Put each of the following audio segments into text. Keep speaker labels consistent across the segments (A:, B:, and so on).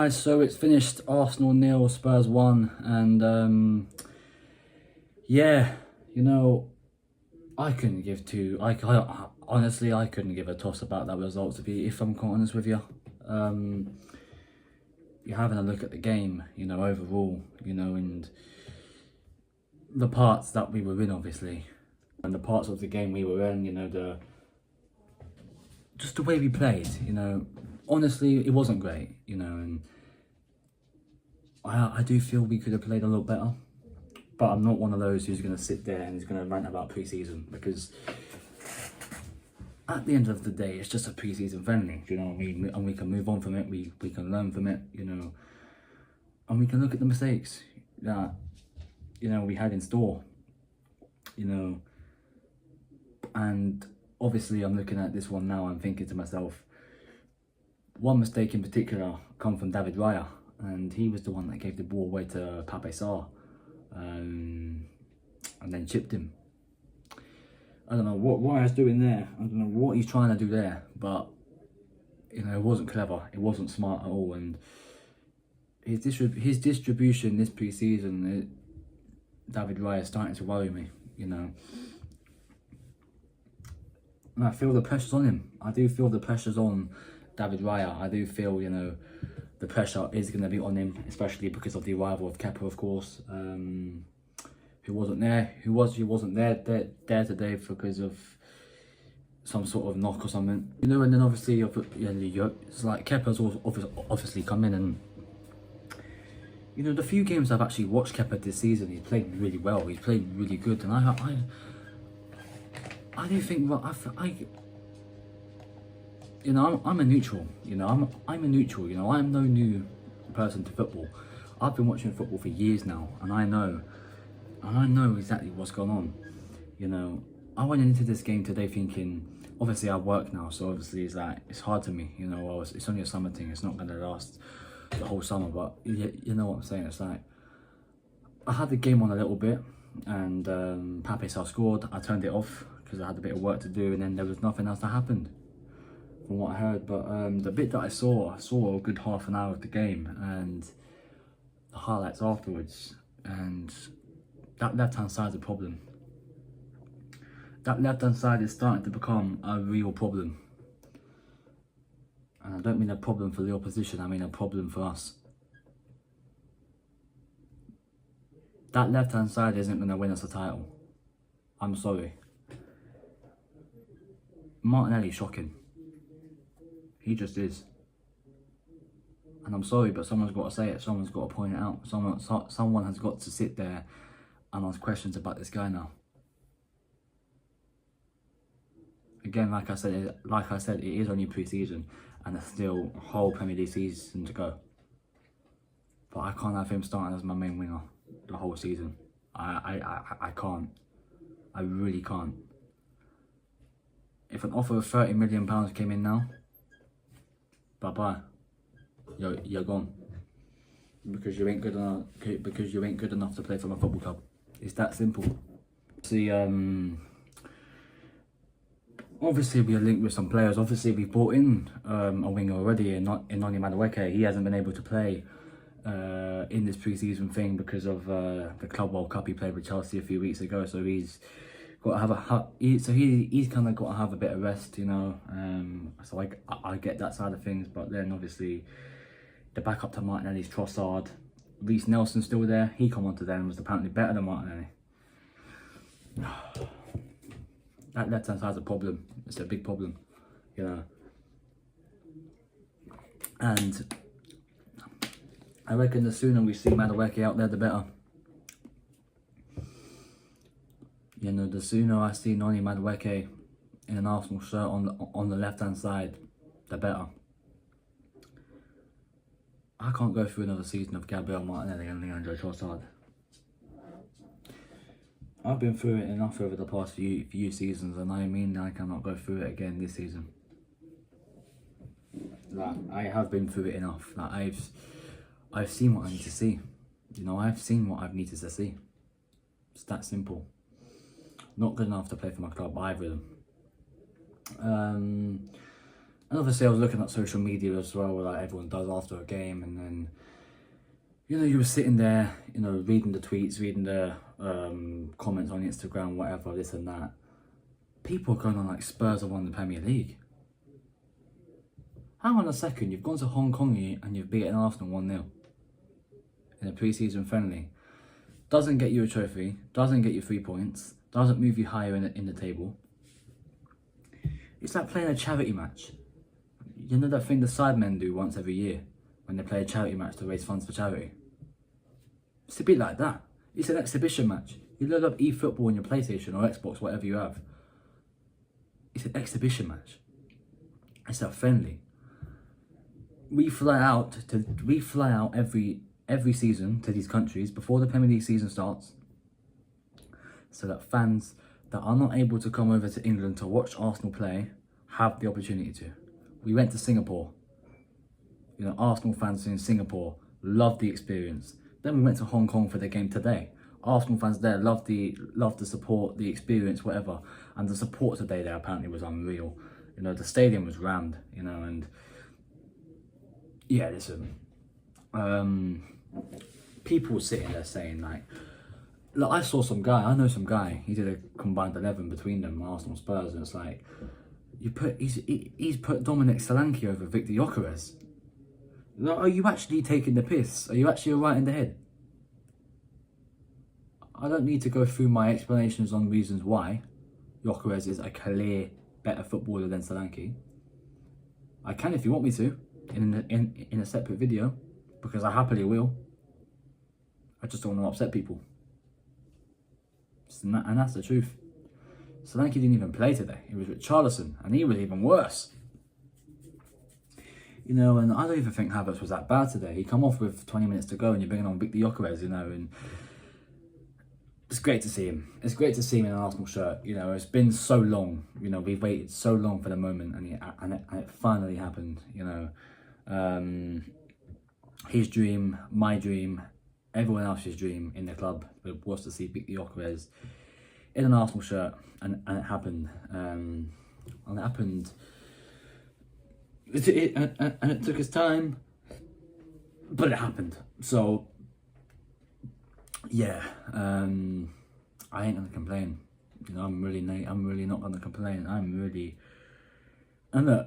A: guys, so it's finished Arsenal 0, Spurs 1, and yeah, you know, I couldn't give two. Honestly, I couldn't give a toss about that result, to be, if I'm quite honest with you. You're having a look at the game, you know, overall, you know, and the parts that we were in, obviously, and the parts of the game we were in, you know, just the way we played, you know, honestly, it wasn't great, you know, and I do feel we could have played a little better, but I'm not one of those who's going to sit there and is going to rant about pre-season, because at the end of the day, it's just a pre-season friendly, you know what I mean? And we can move on from it, we can learn from it, you know, and we can look at the mistakes that, you know, we had in store, you know, and obviously I'm looking at this one now, I'm thinking to myself, one mistake in particular come from David Raya, and he was the one that gave the ball away to Pape Sarr, and then chipped him. I don't know what Raya's doing there, I don't know what he's trying to do there, but, you know, it wasn't clever, it wasn't smart at all, and his distribution this pre-season, David Raya is starting to worry me, you know. And I feel the pressure's on him. I do feel the pressure's on David Raya. I do feel, you know, the pressure is going to be on him, especially because of the arrival of Kepa, of course, who wasn't there. He wasn't there today because of some sort of knock or something, you know. And then obviously, you know, it's like Kepa's obviously come in, and you know, the few games I've actually watched Kepa this season, he's played really well. He's played really good, and I do think, well, you know, I'm a neutral. You know, I'm a neutral. You know, I'm no new person to football. I've been watching football for years now, and I know exactly what's going on. You know, I went into this game today thinking, obviously I work now, so obviously it's hard to me. You know, well, it's only a summer thing. It's not going to last the whole summer, but you know what I'm saying. It's like I had the game on a little bit, and Pape Sarr scored. I turned it off because I had a bit of work to do, and then there was nothing else that happened from what I heard. But the bit that I saw a good half an hour of the game and the highlights afterwards, and that left-hand side is a problem. That left-hand side is starting to become a real problem. And I don't mean a problem for the opposition, I mean a problem for us. That left-hand side isn't going to win us a title. I'm sorry. Martinelli's shocking. He just is. And I'm sorry, but someone's got to say it. Someone's got to point it out. Someone has got to sit there and ask questions about this guy now. Again, like I said, it is only pre-season, and there's still a whole Premier League season to go. But I can't have him starting as my main winger the whole season. I can't. I really can't. If an offer of £30 million came in now, bye-bye. You're gone. Because you ain't good enough. Because you ain't good enough to play for my football club. It's that simple. See, obviously we are linked with some players. Obviously we brought in a winger already, and not in Noni Madueke. He hasn't been able to play in this pre-season thing because of the Club World Cup he played with Chelsea a few weeks ago. So he's got to have he's kind of got to have a bit of rest, you know. So I get that side of things, but then obviously the backup to Martinelli's Trossard. Reece Nelson's still there. He come onto there and was apparently better than Martinelli. That left-hand side's a problem. It's a big problem, you know. And I reckon the sooner we see Madueke out there, the better. You know, the sooner I see Noni Madueke in an Arsenal shirt on the left-hand side, the better. I can't go through another season of Gabriel Martinelli and Leandro Trossard. I've been through it enough over the past few seasons, and I mean I cannot go through it again this season. Like, I have been through it enough. Like, I've seen what I need to see. You know, I've seen what I've needed to see. It's that simple. Not good enough to play for my club, either of them. And obviously I was looking at social media as well, like everyone does after a game, and then, you know, you were sitting there, you know, reading the tweets, reading the comments on Instagram, whatever, this and that. People are going on like Spurs have won the Premier League. Hang on a second, you've gone to Hong Kong and you've beaten Arsenal 1-0 in a pre-season friendly. Doesn't get you a trophy, doesn't get you 3 points, doesn't move you higher in the table. It's like playing a charity match. You know that thing the sidemen do once every year when they play a charity match to raise funds for charity? It's a bit like that. It's an exhibition match. You load up eFootball on your PlayStation or Xbox, whatever you have. It's an exhibition match. It's a friendly. We fly out every season to these countries before the Premier League season starts, so that fans that are not able to come over to England to watch Arsenal play have the opportunity to. We went to Singapore. You know, Arsenal fans in Singapore loved the experience. Then we went to Hong Kong for the game today. Arsenal fans there loved the support, the experience, whatever. And the support today there apparently was unreal. You know, the stadium was rammed, you know, and yeah, listen. People sitting there saying like, look, I know some guy, he did a combined 11 between them, Arsenal Spurs, and it's like, he's put Dominic Solanke over Victor Gyökeres. Like, are you actually taking the piss? Are you actually alright in the head? I don't need to go through my explanations on reasons why Gyökeres is a clear better footballer than Solanke. I can if you want me to, in a separate video, because I happily will. I just don't want to upset people. And that's the truth. Solanke didn't even play today. He was with Charlison, and he was even worse. You know, and I don't even think Havertz was that bad today. He come off with 20 minutes to go, and you're bringing on Victor Gyökeres, you know, and it's great to see him. It's great to see him in an Arsenal shirt. You know, it's been so long. You know, we've waited so long for the moment, and it finally happened. You know, his dream, my dream, everyone else's dream in the club was to see Victor Gyökeres in an Arsenal shirt, and it happened. And it happened. And it took its time, but it happened. So yeah, I ain't gonna complain. You know, I'm really not gonna complain. And look,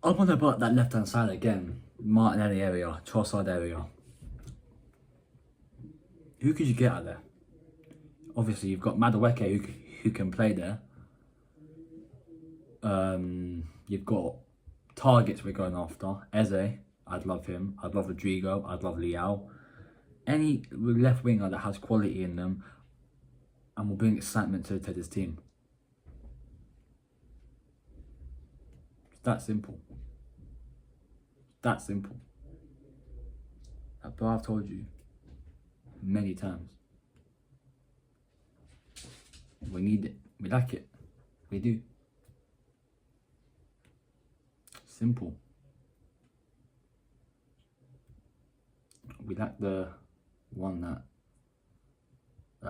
A: I'm on about that left hand side again, Martinelli area, Trossard area. Who could you get out there? Obviously, you've got Madueke who can play there. You've got targets we're going after. Eze, I'd love him. I'd love Rodrigo. I'd love Leao. Any left winger that has quality in them and will bring excitement to this team. It's that simple. That simple. But I've told you many times. We need it. We like it. We do. Simple. We like the one that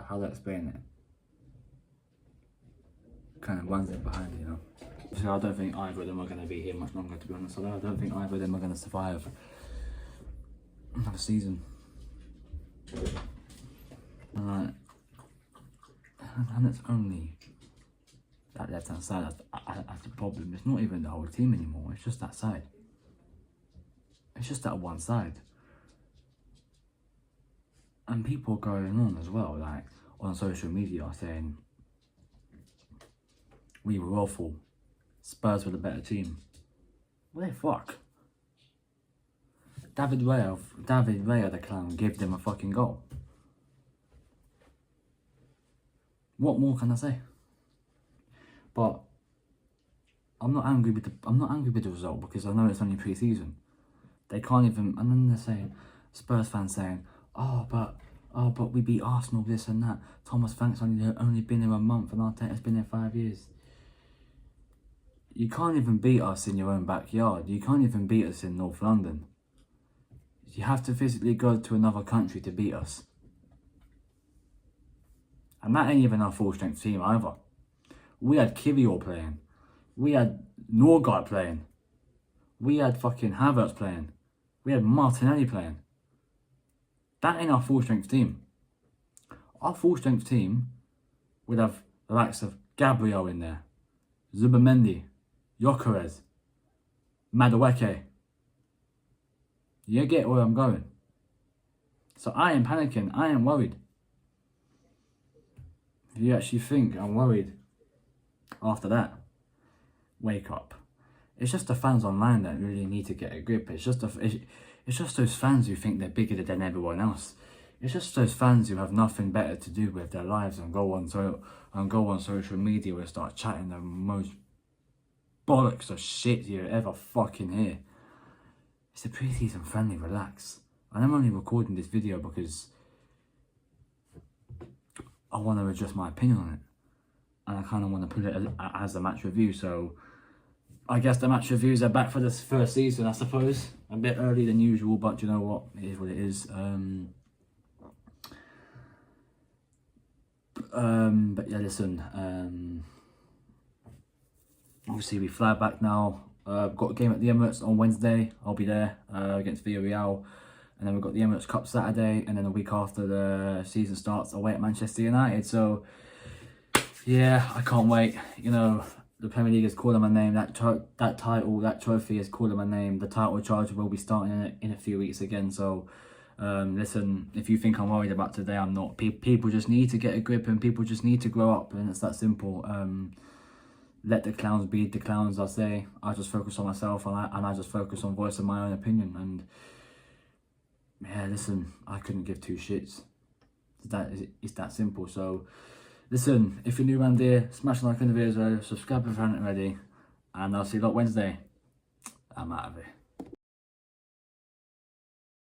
A: how to explain it, kind of runs it behind, you know. So I don't think either of them are going to be here much longer, to be honest. I don't think either of them are going to survive another season. And it's only that left hand side that's the problem. It's not even the whole team anymore. It's just that side. It's just that one side. And people going on as well, like on social media, saying we were awful, Spurs were the better team. What the fuck? David Raya the clown gave them a fucking goal. What more can I say? But I'm not angry with the result, because I know it's only pre-season. They can't even, and then they're saying, Spurs fans saying, oh but we beat Arsenal, this and that. Thomas Frank's only been here a month and Arteta's been here 5 years. You can't even beat us in your own backyard. You can't even beat us in North London. You have to physically go to another country to beat us. And that ain't even our full strength team either. We had Kivior playing. We had Norgard playing. We had fucking Havertz playing. We had Martinelli playing. That ain't our full strength team. Our full strength team would have the likes of Gabriel in there, Zubamendi, Gyökeres, Madueke. You get where I'm going. So I am panicking. I am worried. If you actually think I'm worried after that, wake up. It's just the fans online that really need to get a grip. It's just those fans who think they're bigger than everyone else. It's just those fans who have nothing better to do with their lives and go on social media and start chatting the most bollocks of shit you ever fucking hear. It's a pre-season friendly, relax. And I'm only recording this video because I want to adjust my opinion on it. And I kind of want to put it as a match review. So I guess the match reviews are back for this first season, I suppose. A bit early than usual, but you know what? It is what it is. But yeah, listen. Obviously, we fly back now. Got a game at the Emirates on Wednesday. I'll be there against Villarreal. And then we've got the Emirates Cup Saturday. And then a week after the season starts, away at Manchester United. So, yeah, I can't wait. You know, the Premier League is calling my name. That title, that trophy is calling my name. The title charge will be starting in a few weeks again. So, listen, if you think I'm worried about today, I'm not. People just need to get a grip and people just need to grow up. And it's that simple. Let the clowns be the clowns, I say. I just focus on myself and I just focus on voicing my own opinion. And yeah, listen, I couldn't give two shits. It's that simple. So listen, if you're new around here, smash the like on the video, subscribe if you haven't already, and I'll see you lot Wednesday. I'm out of here.